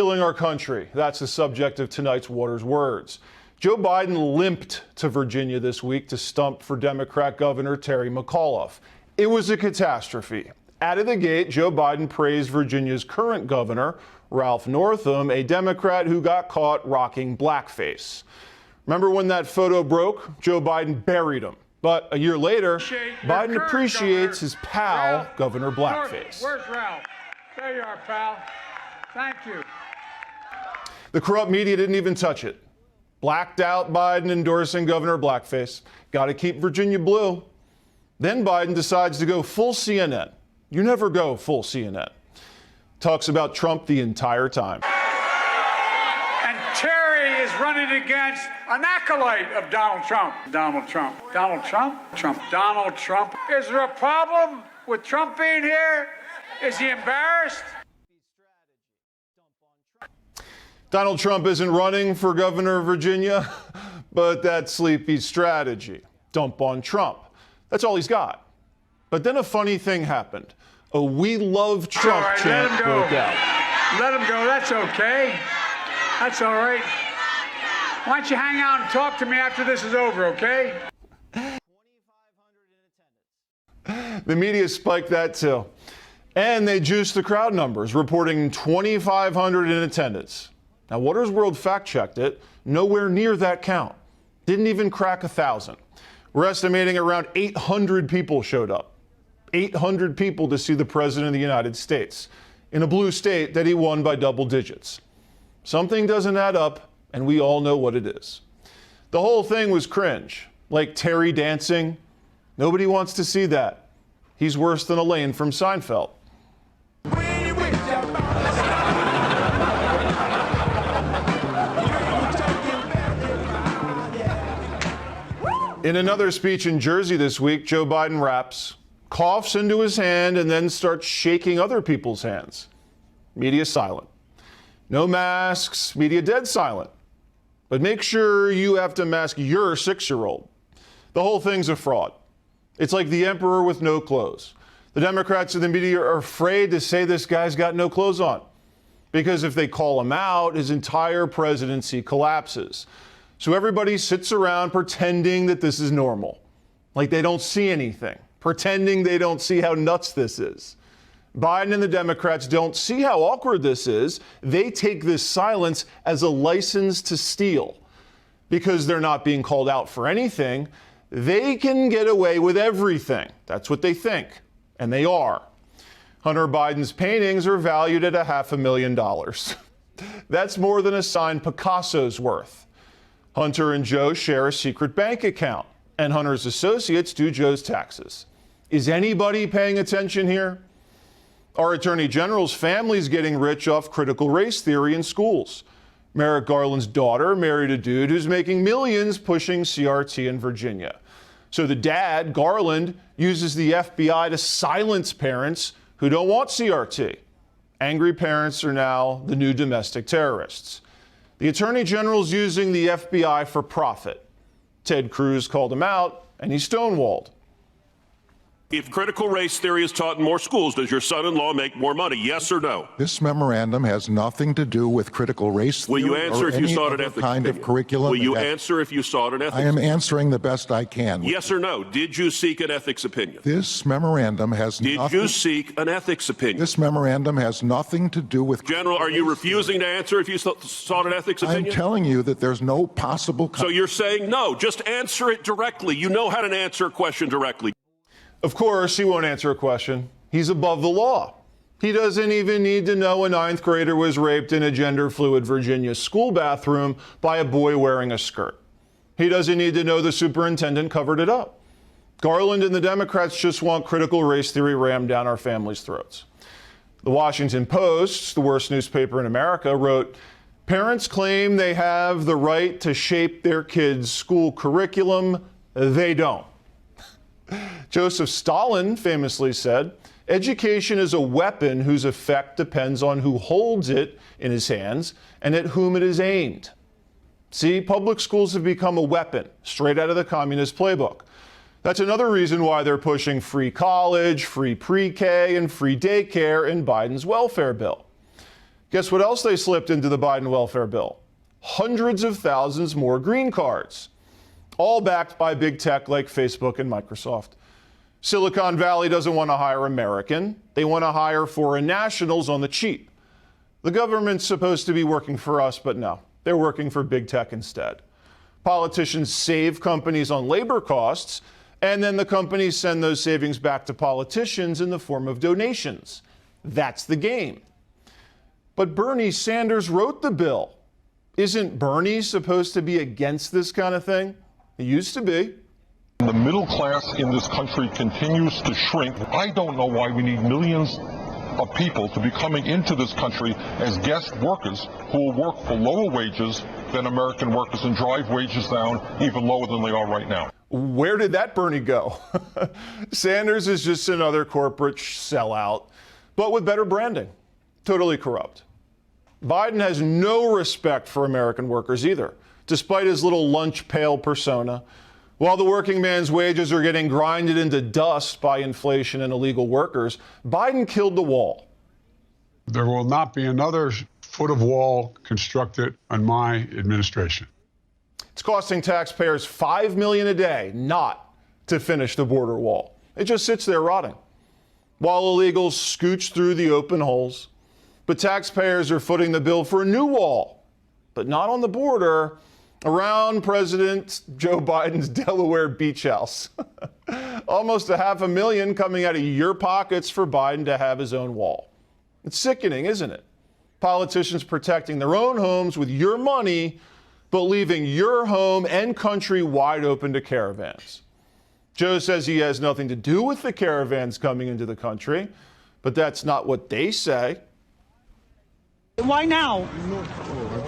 killing our country. That's the subject of tonight's Waters Words. Joe Biden limped to Virginia this week to stump for Democrat Governor Terry McAuliffe. It was a catastrophe. Out of the gate, Joe Biden praised Virginia's current governor, Ralph Northam, a Democrat who got caught rocking blackface. Remember when that photo broke? Joe Biden buried him. But a year later, Biden appreciates his pal, Ralph, Governor Blackface. Where's Ralph? There you are, pal. Thank you. The corrupt media didn't even touch it. Blacked out Biden endorsing Governor Blackface. Got to keep Virginia blue. Then Biden decides to go full CNN. You never go full CNN. Talks about Trump the entire time. And Terry is running against an acolyte of Donald Trump. Donald Trump. Donald Trump? Trump. Donald Trump. Is there a problem with Trump being here? Is he embarrassed? Donald Trump isn't running for governor of Virginia, but that sleepy strategy. Dump on Trump. That's all he's got. But then a funny thing happened. A "We love Trump" chant broke out. Let him go. That's okay. That's all right. Why don't you hang out and talk to me after this is over, okay? The media spiked that too. And they juiced the crowd numbers, reporting 2,500 in attendance. Now, Waters World fact-checked it. Nowhere near that count. Didn't even crack 1,000. We're estimating around 800 people showed up. 800 people to see the President of the United States in a blue state that he won by double digits. Something doesn't add up, and we all know what it is. The whole thing was cringe, like Terry dancing. Nobody wants to see that. He's worse than Elaine from Seinfeld. In another speech in Jersey this week, Joe Biden raps, coughs into his hand, and then starts shaking other people's hands. Media silent. No masks, media dead silent. But make sure you have to mask your 6-year-old. The whole thing's a fraud. It's like the emperor with no clothes. The Democrats and the media are afraid to say this guy's got no clothes on. Because if they call him out, his entire presidency collapses. So everybody sits around pretending that this is normal. Like they don't see anything. Pretending they don't see how nuts this is. Biden and the Democrats don't see how awkward this is. They take this silence as a license to steal. Because they're not being called out for anything, they can get away with everything. That's what they think. And they are. Hunter Biden's paintings are valued at $500,000. That's more than a signed Picasso's worth. Hunter and Joe share a secret bank account, and Hunter's associates do Joe's taxes. Is anybody paying attention here? Our Attorney General's family's getting rich off critical race theory in schools. Merrick Garland's daughter married a dude who's making millions pushing CRT in Virginia. So the dad, Garland, uses the FBI to silence parents who don't want CRT. Angry parents are now the new domestic terrorists. The Attorney General's using the FBI for profit. Ted Cruz called him out, and he stonewalled. If critical race theory is taught in more schools, does your son-in-law make more money? Yes or no? This memorandum has nothing to do with critical race theory. Will you answer if you sought an ethics kind opinion? of curriculum? Will you answer if you sought an ethics I am opinion? answering the best I can. Yes or no? Did you seek an ethics opinion? This memorandum has Did you seek an ethics opinion? This memorandum has nothing to do with... General, are you refusing to answer if you sought an ethics opinion? I'm telling you that there's no possible... So you're saying no. Just answer it directly. You know how to answer a question directly. Of course, he won't answer a question. He's above the law. He doesn't even need to know a 9th grader was raped in a gender-fluid Virginia school bathroom by a boy wearing a skirt. He doesn't need to know the superintendent covered it up. Garland and the Democrats just want critical race theory rammed down our families' throats. The Washington Post, the worst newspaper in America, wrote, "Parents claim they have the right to shape their kids' school curriculum. They don't." Joseph Stalin famously said, "Education is a weapon whose effect depends on who holds it in his hands and at whom it is aimed." See, public schools have become a weapon, straight out of the communist playbook. That's another reason why they're pushing free college, free pre-K, and free daycare in Biden's welfare bill. Guess what else they slipped into the Biden welfare bill? Hundreds of thousands more green cards, all backed by big tech like Facebook and Microsoft. Silicon Valley doesn't want to hire American. They want to hire foreign nationals on the cheap. The government's supposed to be working for us, but no, they're working for big tech instead. Politicians save companies on labor costs, and then the companies send those savings back to politicians in the form of donations. That's the game. But Bernie Sanders wrote the bill. Isn't Bernie supposed to be against this kind of thing? He used to be. The middle class in this country continues to shrink. I don't know why we need millions of people to be coming into this country as guest workers who will work for lower wages than American workers and drive wages down even lower than they are right now. Where did that Bernie go? Sanders is just another corporate sellout, but with better branding. Totally corrupt. Biden has no respect for American workers either, despite his little lunch pail persona. While the working man's wages are getting grinded into dust by inflation and illegal workers, Biden killed the wall. There will not be another foot of wall constructed on my administration. It's costing taxpayers $5 million a day not to finish the border wall. It just sits there rotting, while illegals scooch through the open holes. But taxpayers are footing the bill for a new wall, but not on the border, around President Joe Biden's Delaware beach house. Almost $500,000 coming out of your pockets for Biden to have his own wall. It's sickening, isn't it? Politicians protecting their own homes with your money, but leaving your home and country wide open to caravans. Joe says he has nothing to do with the caravans coming into the country, but that's not what they say. Why now?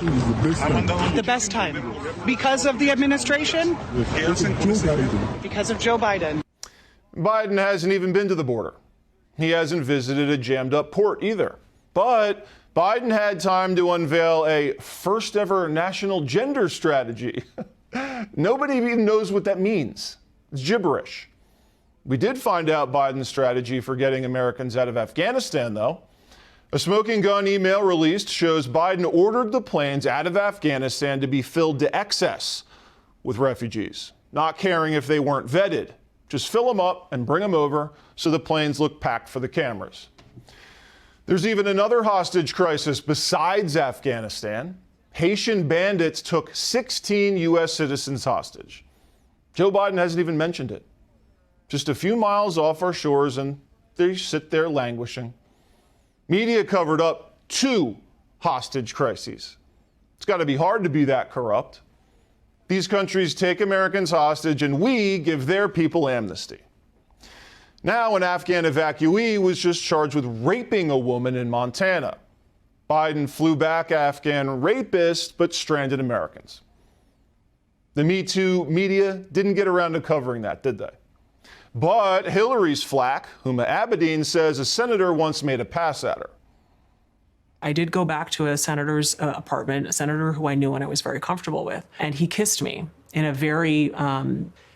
The best time. Because of the administration? Because of Joe Biden. Biden hasn't even been to the border. He hasn't visited a jammed up port either. But Biden had time to unveil a first ever national gender strategy. Nobody even knows what that means. It's gibberish. We did find out Biden's strategy for getting Americans out of Afghanistan, though. A smoking gun email released shows Biden ordered the planes out of Afghanistan to be filled to excess with refugees, not caring if they weren't vetted. Just fill them up and bring them over so the planes look packed for the cameras. There's even another hostage crisis besides Afghanistan. Haitian bandits took 16 U.S. citizens hostage. Joe Biden hasn't even mentioned it. Just a few miles off our shores, and they sit there languishing. Media covered up 2 hostage crises. It's got to be hard to be that corrupt. These countries take Americans hostage, and we give their people amnesty. Now, an Afghan evacuee was just charged with raping a woman in Montana. Biden flew back Afghan rapists, but stranded Americans. The Me Too media didn't get around to covering that, did they? But Hillary's flack, Huma Abedin, says a senator once made a pass at her. I did go back to a senator's apartment, a senator who I knew and I was very comfortable with, and he kissed me in a very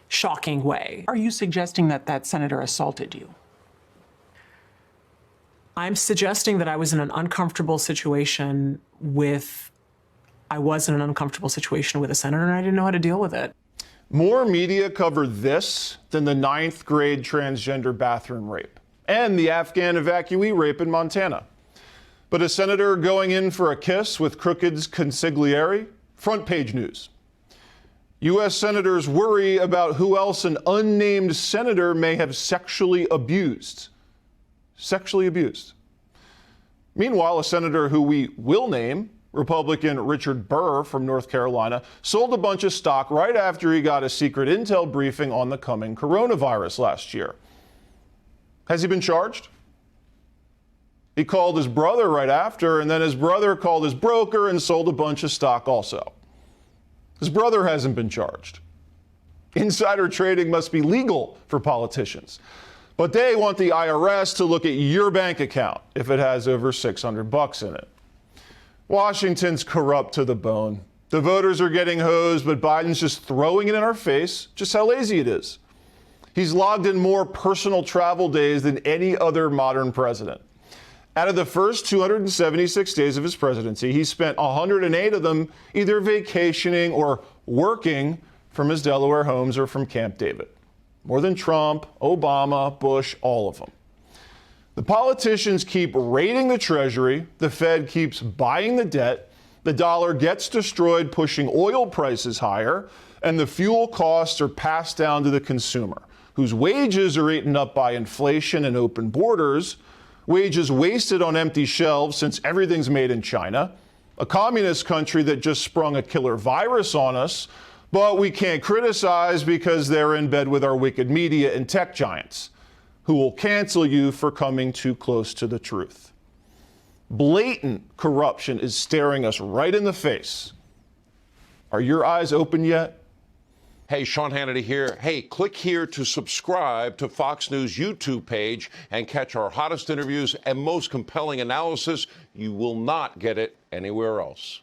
shocking way. Are you suggesting that that senator assaulted you? I'm suggesting that I was in an uncomfortable situation with a senator and I didn't know how to deal with it. More media covered this than the 9th grade transgender bathroom rape and the Afghan evacuee rape in Montana. But a senator going in for a kiss with Crooked's consigliere? Front page news. U.S. senators worry about who else an unnamed senator may have sexually abused. Sexually abused. Meanwhile, a senator who we will name, Republican Richard Burr from North Carolina, sold a bunch of stock right after he got a secret intel briefing on the coming coronavirus last year. Has he been charged? He called his brother right after, and then his brother called his broker and sold a bunch of stock also. His brother hasn't been charged. Insider trading must be legal for politicians, but they want the IRS to look at your bank account if it has over $600 in it. Washington's corrupt to the bone. The voters are getting hosed, but Biden's just throwing it in our face, just how lazy it is. He's logged in more personal travel days than any other modern president. Out of the first 276 days of his presidency, he spent 108 of them either vacationing or working from his Delaware homes or from Camp David. More than Trump, Obama, Bush, all of them. The politicians keep raiding the Treasury, the Fed keeps buying the debt, the dollar gets destroyed, pushing oil prices higher, and the fuel costs are passed down to the consumer, whose wages are eaten up by inflation and open borders, wages wasted on empty shelves since everything's made in China, a communist country that just sprung a killer virus on us, but we can't criticize because they're in bed with our wicked media and tech giants, who will cancel you for coming too close to the truth. Blatant corruption is staring us right in the face. Are your eyes open yet? Hey, Sean Hannity here. Hey, click here to subscribe to Fox News YouTube page and catch our hottest interviews and most compelling analysis. You will not get it anywhere else.